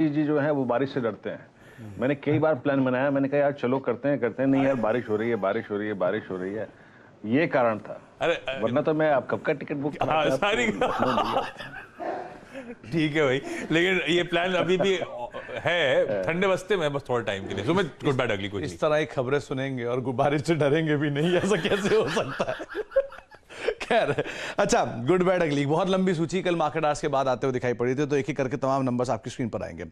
जी जो है वो बारिश से डरते हैं। मैंने कई बार प्लान बनाया, मैंने कहा यार चलो करते हैं, नहीं यार बारिश हो रही है, बारिश हो रही है। ये कारण था। वरना तो मैं आप कब का टिकट बुक कराता सारी ठीक है भाई, लेकिन ये प्लान अभी भी है ठंडे बस्ते में, बस थोड़ा टाइम के लिए। सुमित, गुड बैड अगली कोई इस तरह की खबरें सुनेंगे और बारिश से डरेंगे भी नहीं, ऐसा कैसे हो सकता है? खैर, अच्छा, गुड बैड अगली बहुत लंबी सूची कल मार्केट आवर्स के बाद आते हुए दिखाई पड़ी थी, तो एक एक करके तमाम नंबर्स आपकी स्क्रीन पर आएंगे।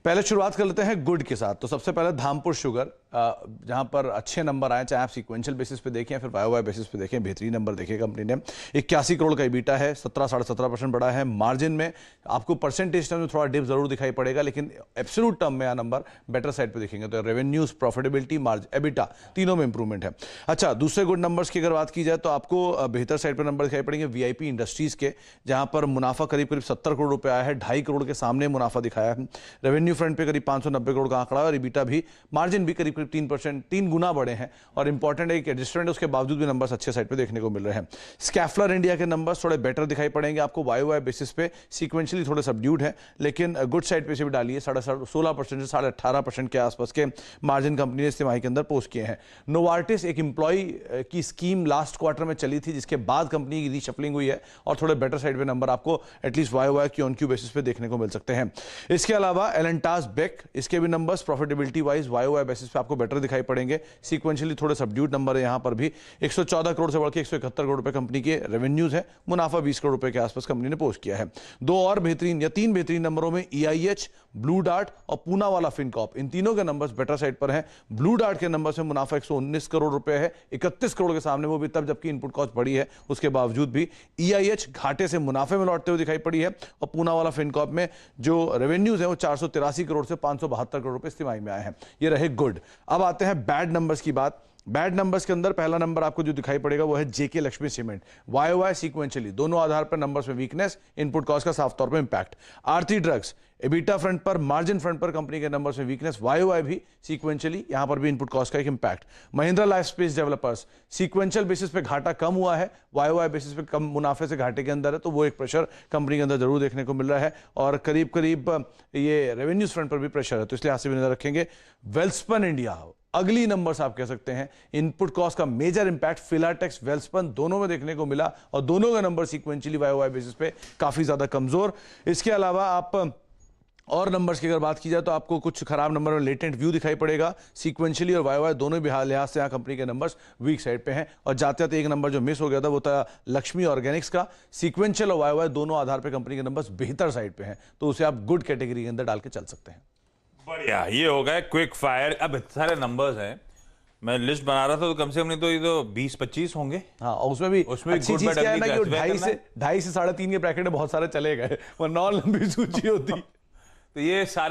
पहले शुरुआत कर लेते हैं गुड के साथ। तो सबसे पहले धामपुर शुगर, जहां पर अच्छे नंबर आए, चाहे आप सीक्वेंशियल बेसिस पे देखें या फिर वाई बेसिस पे देखें, बेहतरीन नंबर देखे कंपनी ने। 81 करोड़ का ईबीटा है, 17.5% बढ़ा है। मार्जिन में आपको परसेंटेज टर्म में थोड़ा डिप जरूर दिखाई पड़ेगा, लेकिन एब्सोल्यूट टर्म में यह नंबर बेटर साइड पे दिखेंगे। तो रेवेन्यूज, प्रॉफिटेबिलिटी, मार्जिन, एबिटा तीनों में इंप्रूवमेंट है। अच्छा, दूसरे गुड नंबर्स की अगर बात की जाए तो आपको बेहतर साइड पर नंबर दिखाई पड़ेंगे वीआईपी इंडस्ट्रीज के, जहां पर मुनाफा करीब 70 करोड़ रुपए आया है, 2.5 करोड़ के सामने मुनाफा दिखाया है। रेवेन्यू फ्रंट पे करीब 590 करोड़ का आंकड़ा है और ईबीटा भी, मार्जिन भी करीब 3%, 3 गुना बढ़े हैं। और इंपॉर्टेंट है कि एडजस्टमेंट उसके बावजूद भी नंबर्स अच्छे साइड पे देखने को मिल रहे हैं। स्कैफलर इंडिया के नंबर्स थोड़े बेटर दिखाई पड़ेंगे आपको वाई बेसिस पे, सीक्वेंशियली थोड़े सबड्यूड है, लेकिन गुड साइड पे से भी डालिए। 16% से 18% के आसपास के मार्जिन कंपनी ने इस तिमाही के अंदर पोस्ट किए हैं। नोवार्टिस एक इंप्लॉय की स्कीम लास्ट क्वार्टर में चली थी, जिसके बाद कंपनी की रीशफलिंग हुई है और थोड़े बेटर साइड पे नंबर आपको एटलीस्ट वाई की ऑन क्यू बेसिस पे देखने को मिल सकते हैं। इसके अलावा एलेंटास बेक, इसके भी numbers profitability wise Y basis पे आपको बेटर दिखाई पड़ेंगे। सीक्वेंशियली थोड़े सबड्यूड नंबर है यहां पर भी। 114 करोड़ से बढ़ के 171 करोड़ रुपए कंपनी के रेवेन्यूज है, मुनाफा 20 करोड़ रुपए के आसपास कंपनी ने पोस्ट किया है। 3 बेहतरीन नंबरों में ईआईएच, ब्लू डार्ट और पूना वाला फिनकॉर्प, इन तीनों के नंबर्स बेटर साइड पर हैं। ब्लू डार्ट के नंबर्स में मुनाफा 119 करोड़ रुपए है, 31 करोड़ के सामने, वो भी तब जबकि इनपुट कॉस्ट बढ़ी है, उसके बावजूद भी। ईआईएच घाटे से मुनाफे में लौटते हुए दिखाई पड़ी है और पूना वाला फिनकॉर्प में जो रेवेन्यूज है वो 483 करोड़ से 572 करोड़ रुपए इस तिमाही में आए हैं। ये रहे गुड। अब आते हैं बैड नंबर्स की बात। बैड नंबर्स के अंदर पहला नंबर आपको जो दिखाई पड़ेगा वो है जेके लक्ष्मी सीमेंट। वाई सीक्वेंशियली दोनों आधार पर नंबर्स में वीकनेस, इनपुट कॉस्ट का साफ तौर पर इंपैक्ट। आरती ड्रग्स, एबिटा फ्रंट पर, मार्जिन फ्रंट पर कंपनी के नंबर्स में वीकनेस, वाई भी सीक्वेंशियली, यहां पर भी इनपुट कॉस्ट का एक impact. Mahindra life space developers, sequential basis पे घाटा कम हुआ है, वाई बेसिस पे कम मुनाफे से घाटे के अंदर है, तो वो एक प्रेशर कंपनी के अंदर जरूर देखने को मिल रहा है। और करीब करीब ये रेवेन्यूज फ्रंट पर भी प्रेशर है, तो इसलिए हाथ से भी नजर रखेंगे। वेल्सपन इंडिया, अगली नंबर्स आप कह सकते हैं, इनपुट कॉस्ट का मेजर इंपैक्ट फिलाटेक्स, वेल्सपन दोनों में देखने को मिला और दोनों का नंबर सीक्वेंशियली वाई बेसिस पे काफी ज्यादा कमजोर। इसके अलावा आप और नंबर्स की अगर बात की जाए तो आपको कुछ खराब नंबर में लेटेंट व्यू दिखाई पड़ेगा। सीक्वेंशियली और वाई दोनों भी लिहाज से यहाँ कंपनी के नंबर्स वीक साइड पे हैं। और जाते जाते एक नंबर जो मिस हो गया था वो था लक्ष्मी ऑर्गेनिक्स का। सीक्वेंशियल और वाई दोनों आधार पर कंपनी के नंबर्स बेहतर साइड पे हैं, तो उसे आप गुड कैटेगरी के अंदर डाल के चल सकते हैं। बढ़िया, ये हो गया क्विक फायर। अब इतने सारे नंबर्स हैं, मैं लिस्ट बना रहा था तो कम से कम नहीं तो ये तो 20-25 होंगे। हाँ, और उसमें भी अच्छी चीज क्या है ना कि 2.5 से 3.5 के ब्रैकेट में बहुत सारे चले गए, वरना और लंबी सूची होती। तो ये सारे